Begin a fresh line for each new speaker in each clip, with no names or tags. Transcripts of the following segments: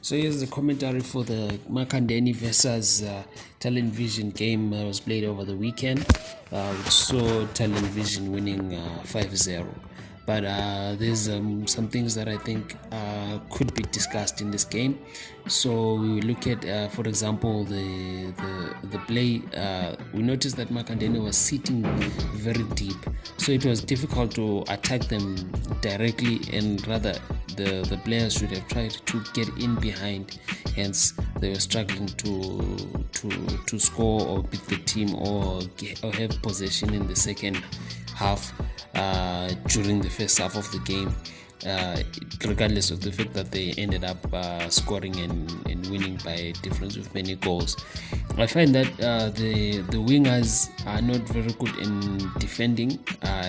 So here's the commentary for the Makhandeni versus Talen Vision game that was played over the weekend. We saw Talen Vision winning 5-0. But there's some things that I think could be discussed in this game. So we look at, for example, the play. We noticed that Makhandeni was sitting very deep, so it was difficult to attack them directly, and rather the players should have tried to get in behind. Hence, they were struggling to score or beat the team or have possession in the second half during the first half of the game, regardless of the fact that they ended up scoring and winning by a difference of many goals. I find that the wingers are not very good in defending.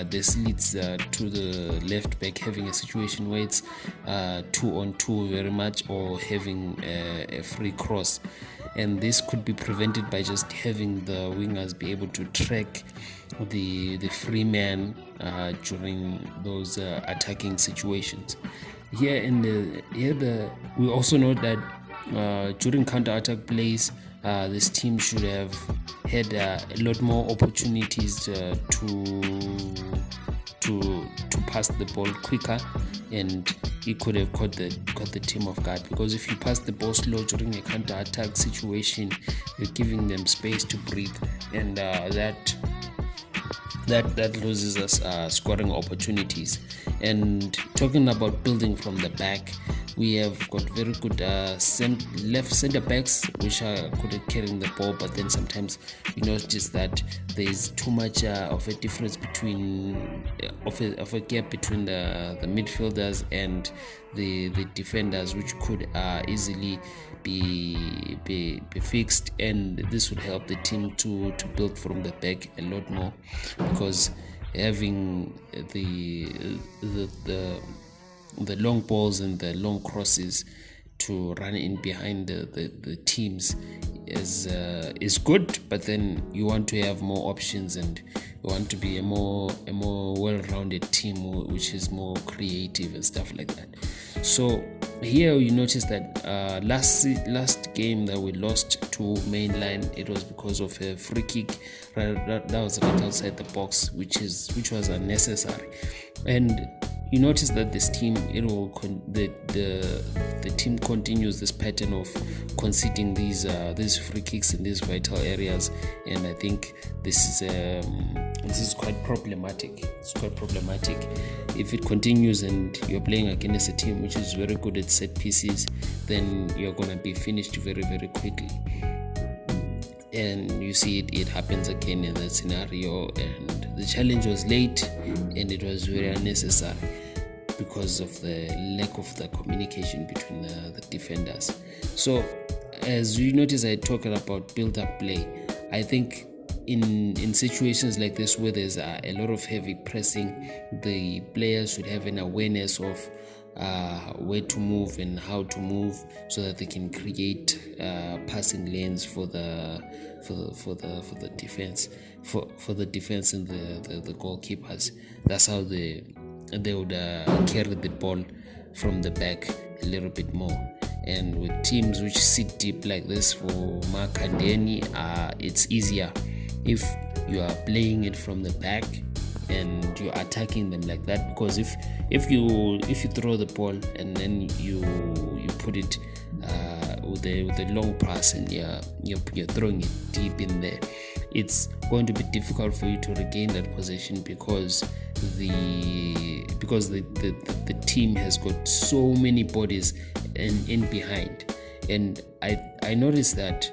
This leads to the left back having a situation where it's 2-on-2 very much, or having a free cross, and this could be prevented by just having the wingers be able to track the free man during those attacking situations. We also note that during counter-attack plays, this team should have had a lot more opportunities to pass the ball quicker, and he could have caught the team off guard, because if you pass the ball slow during a counter-attack situation, you're giving them space to breathe, and that loses us scoring opportunities. And talking about building from the back, we have got very good left center backs which are good at carrying the ball, but then sometimes you notice that there's too much of a difference between of a gap between the midfielders and the defenders, which could easily be fixed, and this would help the team to build from the back a lot more, because having the long balls and the long crosses to run in behind the teams is good, but then you want to have more options, and you want to be a more well-rounded team which is more creative and stuff like that. So here you notice that last game that we lost to Mainline, it was because of a free kick that was right outside the box, which was unnecessary. And you notice that this team, the team continues this pattern of conceding these free kicks in these vital areas, and I think this is quite problematic. It's quite problematic if it continues, and you're playing against a team which is very good at set pieces. Then you're gonna be finished very, very quickly. And you see it happens again in that scenario, and the challenge was late and it was very unnecessary because of the lack of the communication between the defenders. So as you notice, I talked about build-up play. I think in situations like this where there's a lot of heavy pressing, the players should have an awareness of where to move and how to move, so that they can create passing lanes for the defense, for the defense and the goalkeepers. That's how they would carry the ball from the back a little bit more. And with teams which sit deep like this, for Makhandeni, it's easier if you are playing it from the back and you're attacking them like that, because if you throw the ball and then you put it with a long pass and you're throwing it deep in there, it's going to be difficult for you to regain that possession, because the team has got so many bodies in behind. And I noticed that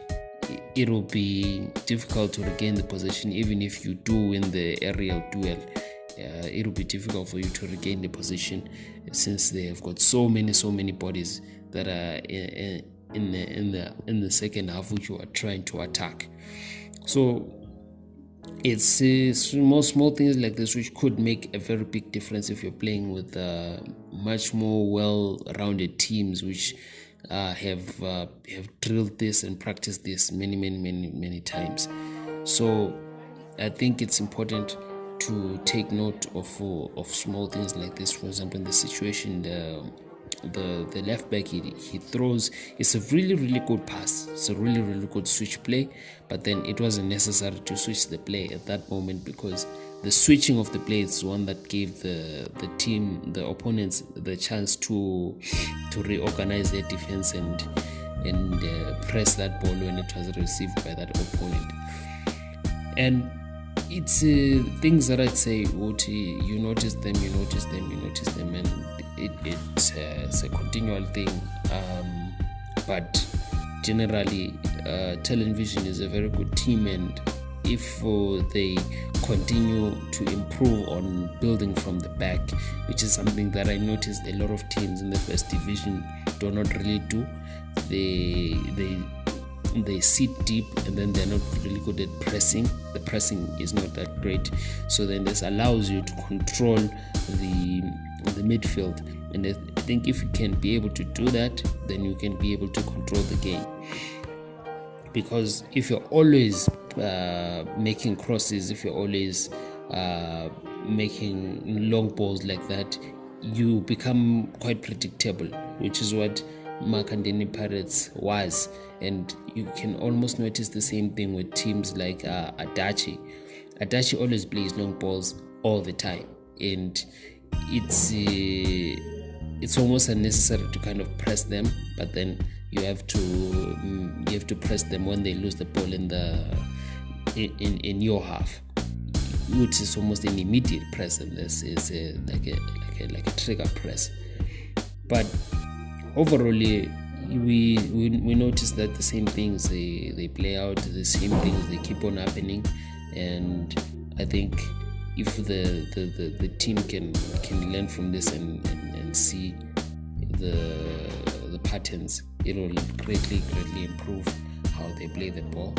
it will be difficult to regain the possession. Even if you do win the aerial duel, it will be difficult for you to regain the position, since they have got so many bodies that are in the second half, which you are trying to attack. So it's small things like this which could make a very big difference if you're playing with much more well-rounded teams which have drilled this and practiced this many times. So I think it's important to take note of small things like this. For example, in the situation the left back, he throws. It's a really good pass. It's a really good switch play, but then it wasn't necessary to switch the play at that moment, because the switching of the play is one that gave the team, the opponents, the chance to reorganize their defense and press that ball when it was received by that opponent. And it's things that I'd say, Oti, you notice them, and it's a continual thing. But generally, Talen Vision is a very good team, and if they continue to improve on building from the back, which is something that I noticed a lot of teams in the first division do not really do. They sit deep, and then they're not really good at pressing. The pressing is not that great, so then this allows you to control the midfield. And I think if you can be able to do that, then you can be able to control the game. Because if you're always making crosses, if you're always making long balls like that, you become quite predictable, which is what Makhandeni Pirates was. And you can almost notice the same thing with teams like Adachi. Adachi always plays long balls all the time, and it's almost unnecessary to kind of press them, but then you have to press them when they lose the ball in your half, which is almost an immediate press, and this is like a trigger press. But overall, we notice that the same things they play out, the same things they keep on happening, and I think if the team can learn from this and see the patterns, it will greatly improve how they play the ball.